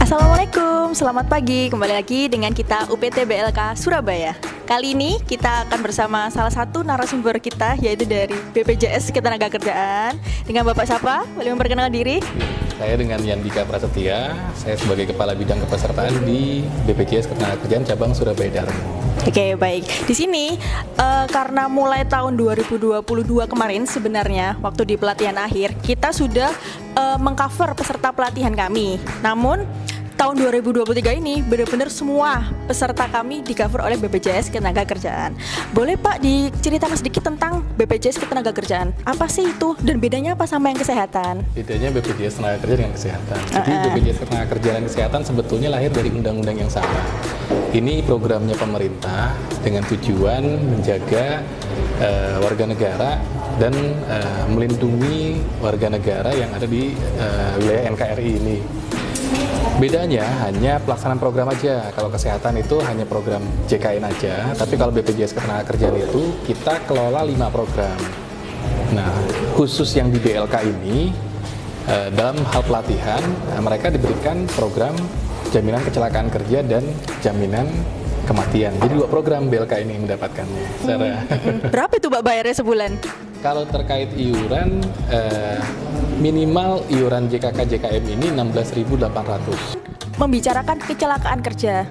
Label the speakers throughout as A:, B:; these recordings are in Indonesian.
A: Assalamualaikum, selamat pagi. Kembali lagi dengan kita UPT BLK Surabaya. Kali ini kita akan bersama salah satu narasumber kita, yaitu dari BPJS Ketenagakerjaan. Dengan Bapak siapa? Boleh memperkenalkan diri?
B: Saya dengan Yandika Prasetya, saya sebagai Kepala Bidang Kepesertaan di BPJS Ketenagakerjaan Cabang Surabaya Darmo.
A: Oke, baik. Di sini karena mulai tahun 2022 kemarin sebenarnya waktu di pelatihan akhir kita sudah mengcover peserta pelatihan kami. Namun tahun 2023 ini benar-benar semua peserta kami di-cover oleh BPJS Ketenagakerjaan. Boleh Pak diceritakan sedikit tentang BPJS Ketenagakerjaan? Apa sih itu dan bedanya apa sama yang kesehatan?
B: Bedanya BPJS Ketenagakerjaan dengan kesehatan. Jadi BPJS Ketenagakerjaan dan kesehatan sebetulnya lahir dari undang-undang yang sama. Ini programnya pemerintah dengan tujuan menjaga warga negara dan melindungi warga negara yang ada di wilayah NKRI ini. Bedanya hanya pelaksanaan program aja. Kalau kesehatan itu hanya program JKN aja, tapi kalau BPJS Ketenagakerjaan itu kita kelola 5 program. Nah, khusus yang di BLK ini dalam hal pelatihan mereka diberikan program jaminan kecelakaan kerja dan jaminan kematian. Jadi 2 program BLK ini mendapatkannya.
A: Berapa itu Pak bayarnya sebulan?
B: Kalau terkait iuran, minimal iuran JKK JKM ini 16.800.
A: Membicarakan kecelakaan kerja.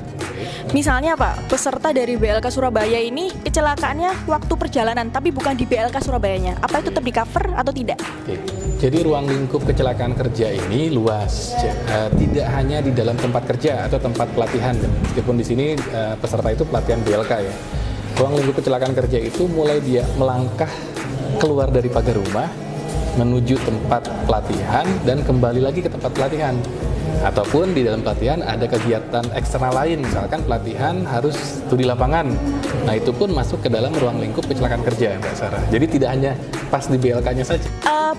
A: Misalnya Pak, peserta dari BLK Surabaya ini kecelakaannya waktu perjalanan, tapi bukan di BLK Surabayanya. Apa itu tetap di-cover atau tidak?
B: Oke. Jadi ruang lingkup kecelakaan kerja ini luas, tidak hanya di dalam tempat kerja atau tempat pelatihan. Meskipun di sini peserta itu pelatihan BLK ya. Ruang lingkup kecelakaan kerja itu mulai dia melangkah keluar dari pagar rumah menuju tempat pelatihan dan kembali lagi ke tempat pelatihan. Ataupun di dalam pelatihan ada kegiatan eksternal lain, misalkan pelatihan harus studi lapangan. Nah, itu pun masuk ke dalam ruang lingkup kecelakaan kerja, Mbak Sarah. Jadi tidak hanya pas di BLK-nya saja.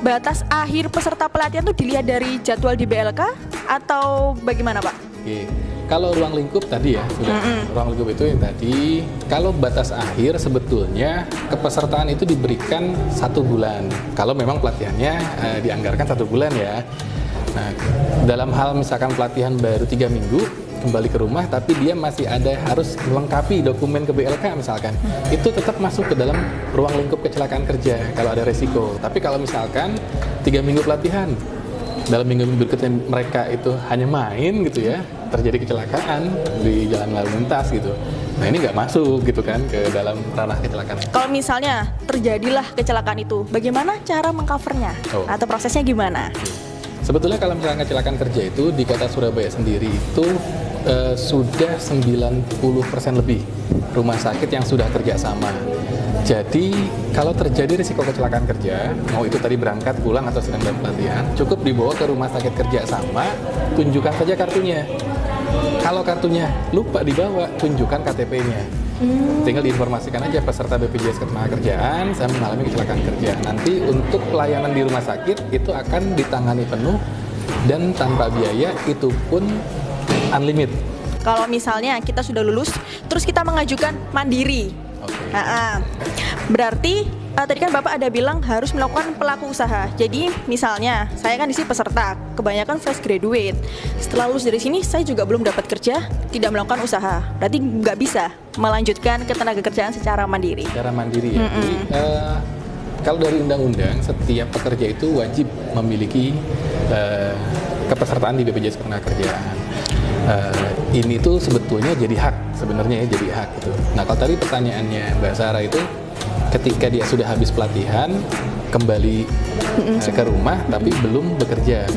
A: Batas akhir peserta pelatihan itu dilihat dari jadwal di BLK atau bagaimana Pak?
B: Oke. Kalau ruang lingkup tadi ya, sudah ruang lingkup itu yang tadi. Kalau batas akhir sebetulnya kepesertaan itu diberikan 1 bulan. Kalau memang pelatihannya dianggarkan 1 bulan ya. Nah, dalam hal misalkan pelatihan baru 3 minggu kembali ke rumah, tapi dia masih ada harus melengkapi dokumen ke BLK misalkan, itu tetap masuk ke dalam ruang lingkup kecelakaan kerja kalau ada resiko. Tapi kalau misalkan 3 minggu pelatihan, dalam minggu-minggu berikutnya mereka itu hanya main gitu ya, terjadi kecelakaan di jalan lalu lintas gitu. Nah, ini nggak masuk gitu kan ke dalam ranah kecelakaan.
A: Kalau misalnya terjadilah kecelakaan itu, bagaimana cara mengcovernya? Atau prosesnya gimana?
B: Sebetulnya kalau misalnya kecelakaan kerja itu di Kota Surabaya sendiri itu sudah 90% lebih rumah sakit yang sudah kerjasama. Jadi kalau terjadi risiko kecelakaan kerja, mau itu tadi berangkat, pulang atau sedang dalam pelatihan, cukup dibawa ke rumah sakit kerja sama, tunjukkan saja kartunya. Kalau kartunya lupa dibawa, tunjukkan KTP-nya. Tinggal diinformasikan aja peserta BPJS Ketenagakerjaan, saya mengalami kecelakaan kerja. Nanti untuk pelayanan di rumah sakit itu akan ditangani penuh dan tanpa biaya, itu pun unlimited.
A: Kalau misalnya kita sudah lulus, terus kita mengajukan mandiri. Berarti tadi kan Bapak ada bilang harus melakukan pelaku usaha. Jadi misalnya saya kan di sini peserta, kebanyakan fresh graduate. Setelah lulus dari sini saya juga belum dapat kerja, tidak melakukan usaha. Berarti nggak bisa melanjutkan ketenagakerjaan secara mandiri.
B: Secara mandiri ya. Jadi, kalau dari undang-undang setiap pekerja itu wajib memiliki kepesertaan di BPJS Ketenagakerjaan. Ini tuh sebetulnya jadi hak sebenarnya ya, jadi hak gitu. Nah, kalau tadi pertanyaannya Mbak Sarah itu ketika dia sudah habis pelatihan kembali ke rumah tapi belum bekerja,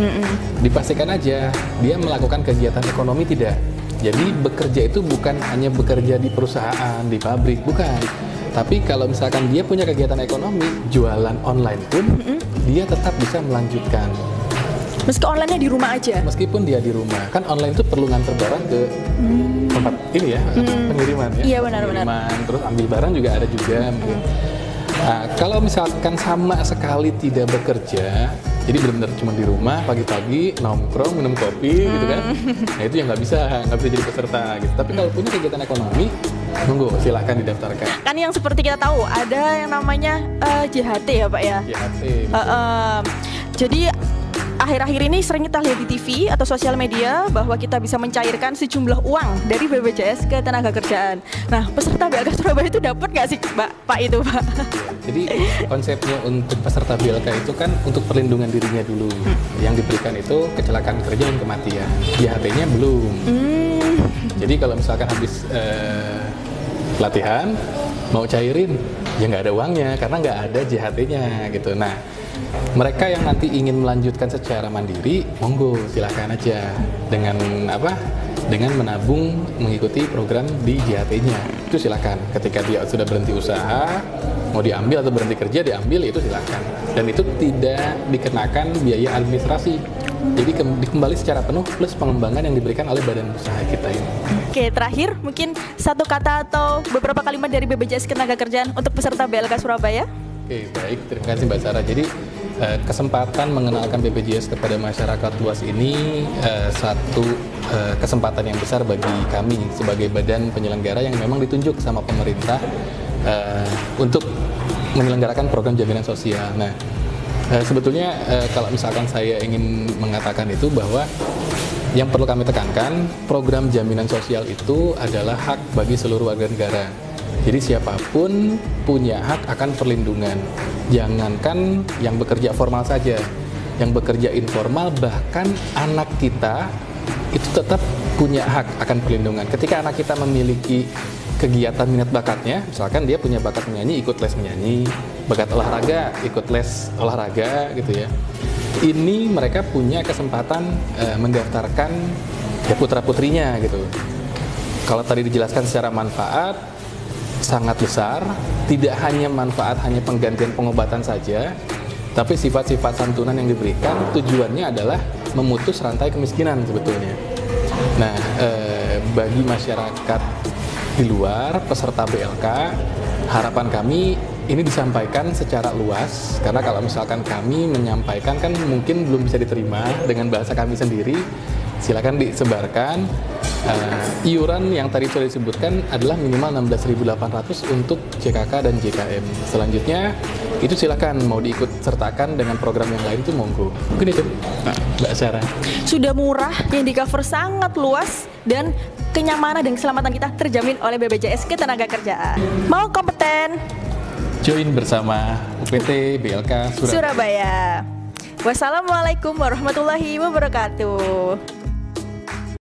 B: dipastikan aja dia melakukan kegiatan ekonomi tidak. Jadi bekerja itu bukan hanya bekerja di perusahaan, di pabrik, bukan. Tapi kalau misalkan dia punya kegiatan ekonomi, jualan online pun dia tetap bisa melanjutkan.
A: Meski online-nya di rumah aja?
B: Meskipun dia di rumah. Kan online itu perlu nganter barang ke tempat ini ya, pengiriman ya.
A: Iya, benar-benar.
B: Terus ambil barang juga ada juga. Nah, kalau misalkan sama sekali tidak bekerja, jadi benar-benar cuma di rumah pagi-pagi nongkrong minum kopi gitu kan, nah itu yang nggak bisa jadi peserta gitu. Tapi kalau punya kegiatan ekonomi, monggo silahkan didaftarkan.
A: Kan yang seperti kita tahu ada yang namanya JHT ya Pak ya.
B: JHT.
A: Jadi akhir-akhir ini sering kita lihat di TV atau sosial media bahwa kita bisa mencairkan sejumlah uang dari BPJS Ketenagakerjaan. Nah, peserta BLK Surabaya itu dapat nggak sih, Pak itu, Pak?
B: Jadi konsepnya untuk peserta BLK itu kan untuk perlindungan dirinya dulu. Yang diberikan itu kecelakaan kerja dan kematian. JHT-nya belum. Jadi kalau misalkan habis pelatihan mau cairin, ya nggak ada uangnya karena nggak ada JHT-nya gitu. Nah, mereka yang nanti ingin melanjutkan secara mandiri, monggo silakan aja dengan apa? Dengan menabung mengikuti program di JHT-nya. Itu silakan. Ketika dia sudah berhenti usaha, mau diambil atau berhenti kerja diambil, itu silakan. Dan itu tidak dikenakan biaya administrasi. Jadi kembali secara penuh plus pengembangan yang diberikan oleh badan usaha kita ini.
A: Oke, terakhir mungkin satu kata atau beberapa kalimat dari BPJS Ketenagakerjaan untuk peserta BLK Surabaya.
B: Oke, baik. Terima kasih Mbak Sarah. Jadi kesempatan mengenalkan BPJS kepada masyarakat luas ini satu kesempatan yang besar bagi kami sebagai badan penyelenggara yang memang ditunjuk sama pemerintah untuk menyelenggarakan program jaminan sosial. Nah, sebetulnya kalau misalkan saya ingin mengatakan itu bahwa yang perlu kami tekankan, program jaminan sosial itu adalah hak bagi seluruh warga negara. Jadi siapapun punya hak akan perlindungan. Jangankan yang bekerja formal saja, yang bekerja informal, bahkan anak kita itu tetap punya hak akan perlindungan. Ketika anak kita memiliki kegiatan minat bakatnya, misalkan dia punya bakat menyanyi, ikut les menyanyi, bakat olahraga, ikut les olahraga gitu ya. Ini mereka punya kesempatan mendaftarkan ya putra-putrinya gitu. Kalau tadi dijelaskan secara manfaat sangat besar, tidak hanya manfaat hanya penggantian pengobatan saja, tapi sifat-sifat santunan yang diberikan tujuannya adalah memutus rantai kemiskinan sebetulnya. Nah, bagi masyarakat di luar peserta BLK, harapan kami ini disampaikan secara luas, karena kalau misalkan kami menyampaikan kan mungkin belum bisa diterima dengan bahasa kami sendiri. Silakan disebarkan. Iuran yang tadi sudah disebutkan adalah minimal 16.800 untuk JKK dan JKM. Selanjutnya itu silakan mau diikut sertakan dengan program yang lain itu monggo. Mungkin itu Mbak Sarah.
A: Sudah murah, yang di cover sangat luas, dan kenyamanan dan keselamatan kita terjamin oleh BPJS Ketenagakerjaan. Mau kompeten?
B: Join bersama UPT BLK Surabaya.
A: Wassalamualaikum warahmatullahi wabarakatuh.